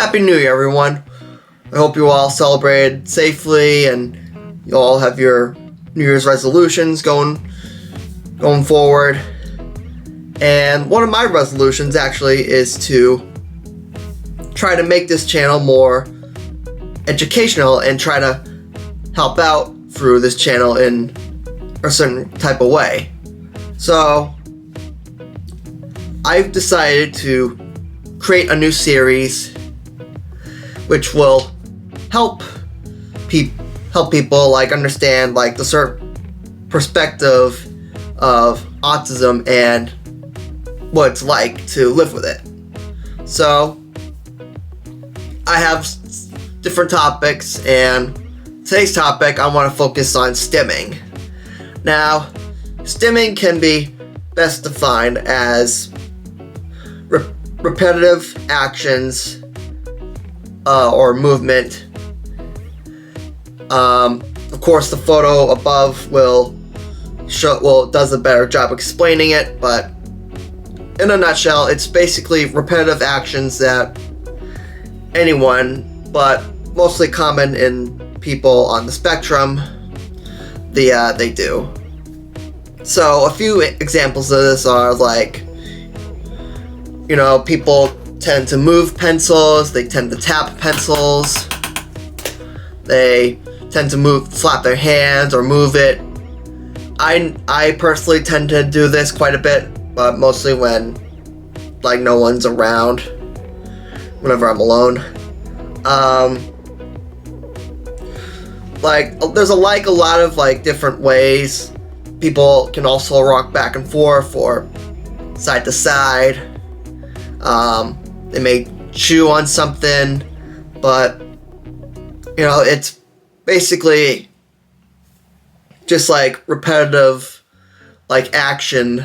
Happy New Year, everyone. I hope you all celebrated safely and you all have your New Year's resolutions going forward. And one of my resolutions actually is to try to make this channel more educational and try to help out through this channel in a certain type of way. So I've decided to create a new series which will help people like understand like the certain perspective of autism and what it's like to live with it. So I have different topics, and today's topic I want to focus on stimming. Now, stimming can be best defined as repetitive actions or movement. Of course, the photo above does a better job explaining it, but in a nutshell, it's basically repetitive actions that anyone, but mostly common in people on the spectrum, they do. So a few examples of this are like, people tend to move pencils, they tend to tap pencils, they tend to flap their hands or move it. I personally tend to do this quite a bit, but mostly when like no one's around, whenever I'm alone. There's a lot of like different ways. People can also rock back and forth or side to side. They may chew on something, but it's basically just like repetitive like action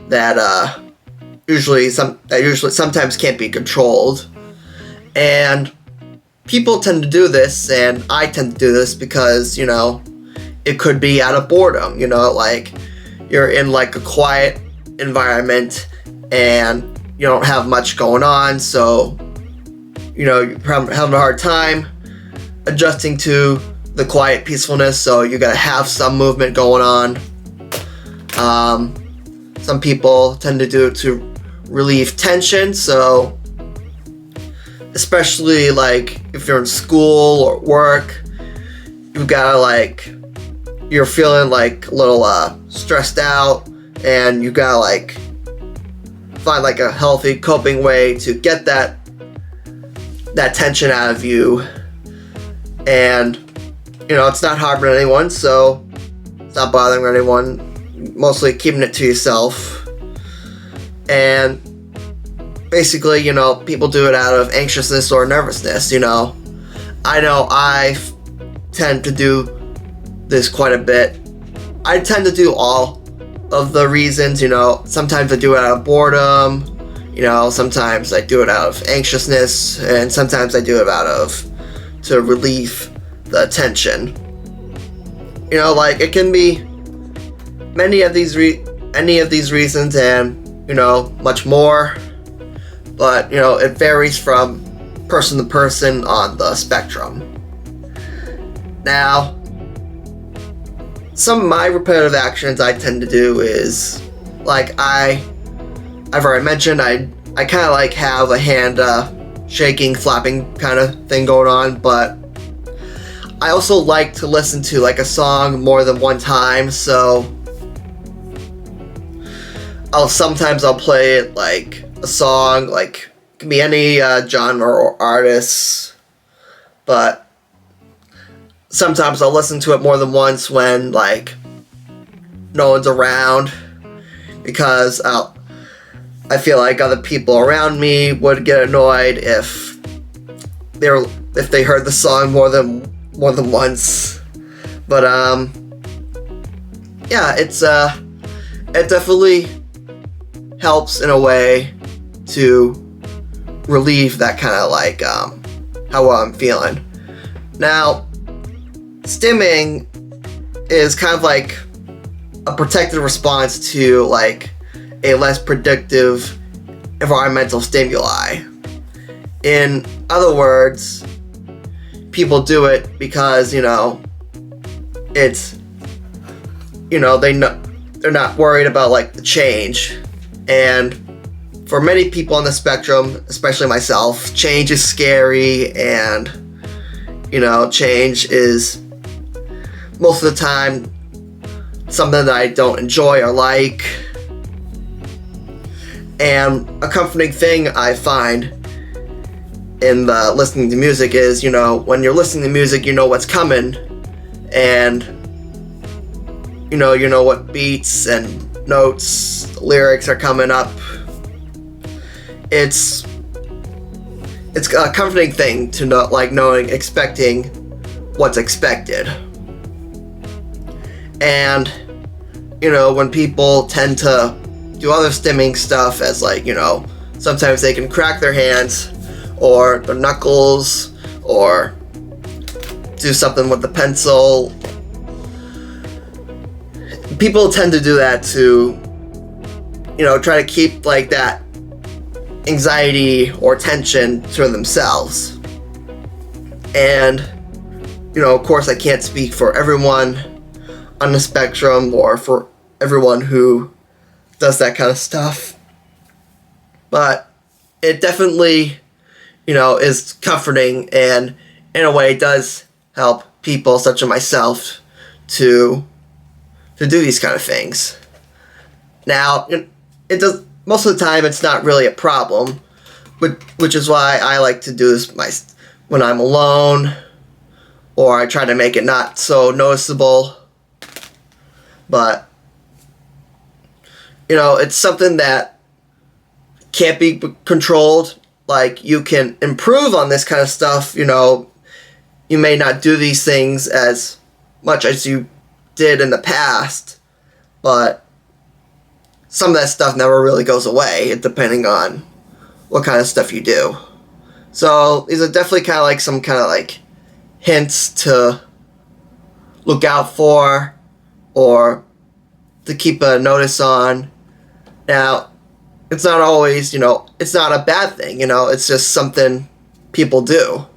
that usually sometimes can't be controlled. And people tend to do this, and I tend to do this because it could be out of boredom. Like you're in like a quiet environment and you don't have much going on, so you're having a hard time adjusting to the quiet peacefulness, so you gotta have some movement going on. Some people tend to do it to relieve tension, so especially like if you're in school or work, you're feeling like a little stressed out, and you gotta find like a healthy coping way to get that tension out of you. And it's not harming anyone, so it's not bothering anyone, mostly keeping it to yourself. And basically, people do it out of anxiousness or nervousness. I know I tend to do this quite a bit. I tend to do all of the reasons. Sometimes I do it out of boredom, sometimes I do it out of anxiousness, and sometimes I do it to relieve the tension. It can be many of these reasons, and much more, but it varies from person to person on the spectrum. Now, some of my repetitive actions I tend to do is I've already mentioned I kind of like have a hand shaking, flapping kind of thing going on, but I also like to listen to like a song more than one time, so sometimes I'll play it like a song, like it can be any genre or artist, but sometimes I'll listen to it more than once when like no one's around, because I feel like other people around me would get annoyed if they heard the song more than once. But yeah, it definitely helps in a way to relieve that kind of how I'm feeling. Now, stimming is kind of like a protective response to like a less predictive environmental stimuli. In other words, people do it because, it's, they're not worried about like the change. And for many people on the spectrum, especially myself, change is scary, and change is most of the time something that I don't enjoy or like. And a comforting thing I find in the listening to music is, when you're listening to music, you know what's coming, and you know what beats and notes, lyrics are coming up. It's a comforting thing to know, like expecting what's expected. And when people tend to do other stimming stuff, as like, sometimes they can crack their hands or their knuckles, or do something with the pencil. People tend to do that to, try to keep like that anxiety or tension to themselves. And, of course I can't speak for everyone on the spectrum or for everyone who does that kind of stuff. But it definitely, is comforting, and in a way does help people such as myself to do these kind of things. Now, it does, most of the time it's not really a problem, which is why I like to do this when I'm alone, or I try to make it not so noticeable. But it's something that can't be controlled. Like, you can improve on this kind of stuff. You may not do these things as much as you did in the past, but some of that stuff never really goes away, depending on what kind of stuff you do. So these are definitely kind of like some kind of like hints to look out for, or to keep a notice on. Now, it's not always, it's not a bad thing, it's just something people do.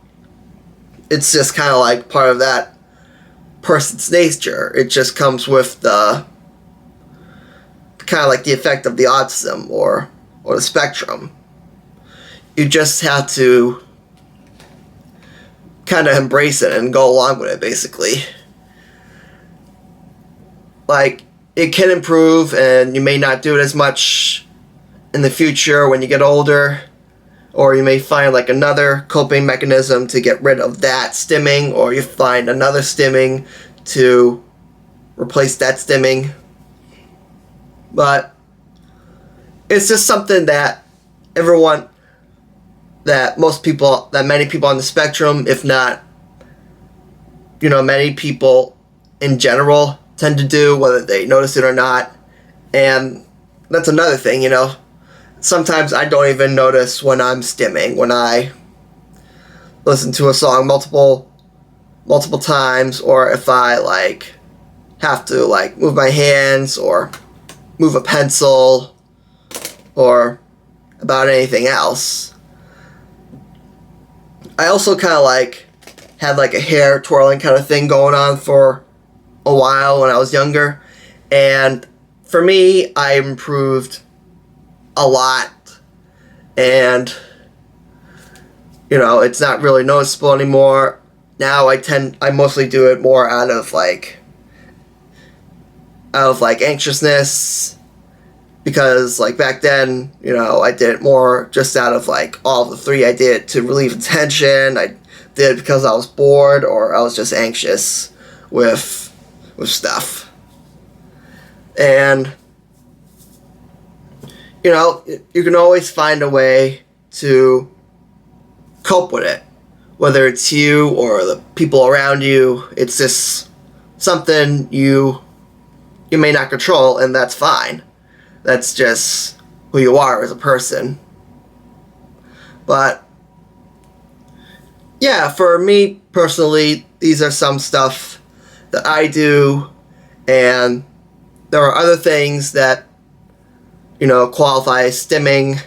It's just kind of like part of that person's nature. It just comes with the kind of like the effect of the autism or the spectrum. You just have to kind of embrace it and go along with it, basically. Like, it can improve, and you may not do it as much in the future when you get older, or you may find like another coping mechanism to get rid of that stimming, or you find another stimming to replace that stimming. But it's just something that many people on the spectrum, if not, many people in general tend to do, whether they notice it or not. And that's another thing, sometimes I don't even notice when I'm stimming, when I listen to a song multiple times, or if I like have to like move my hands or move a pencil, or about anything else. I also kind of like had like a hair twirling kind of thing going on for a while when I was younger, and for me, I improved a lot, and it's not really noticeable anymore. Now I mostly do it more out of like anxiousness, because like back then, I did it more just out of like all the three. I did it to relieve the tension. I did it because I was bored, or I was just anxious with stuff. And you can always find a way to cope with it, whether it's you or the people around you. It's just something you may not control, and that's fine. That's just who you are as a person. But yeah, for me personally, these are some stuff that I do, and there are other things that qualify as stimming.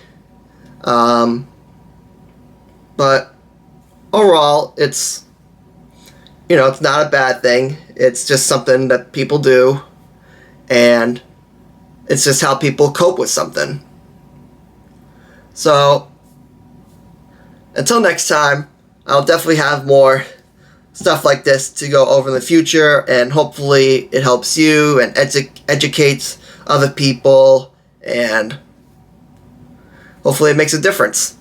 But overall, it's it's not a bad thing. It's just something that people do, and it's just how people cope with something. So, until next time, I'll definitely have more stuff like this to go over in the future, and hopefully it helps you and educates other people, and hopefully it makes a difference.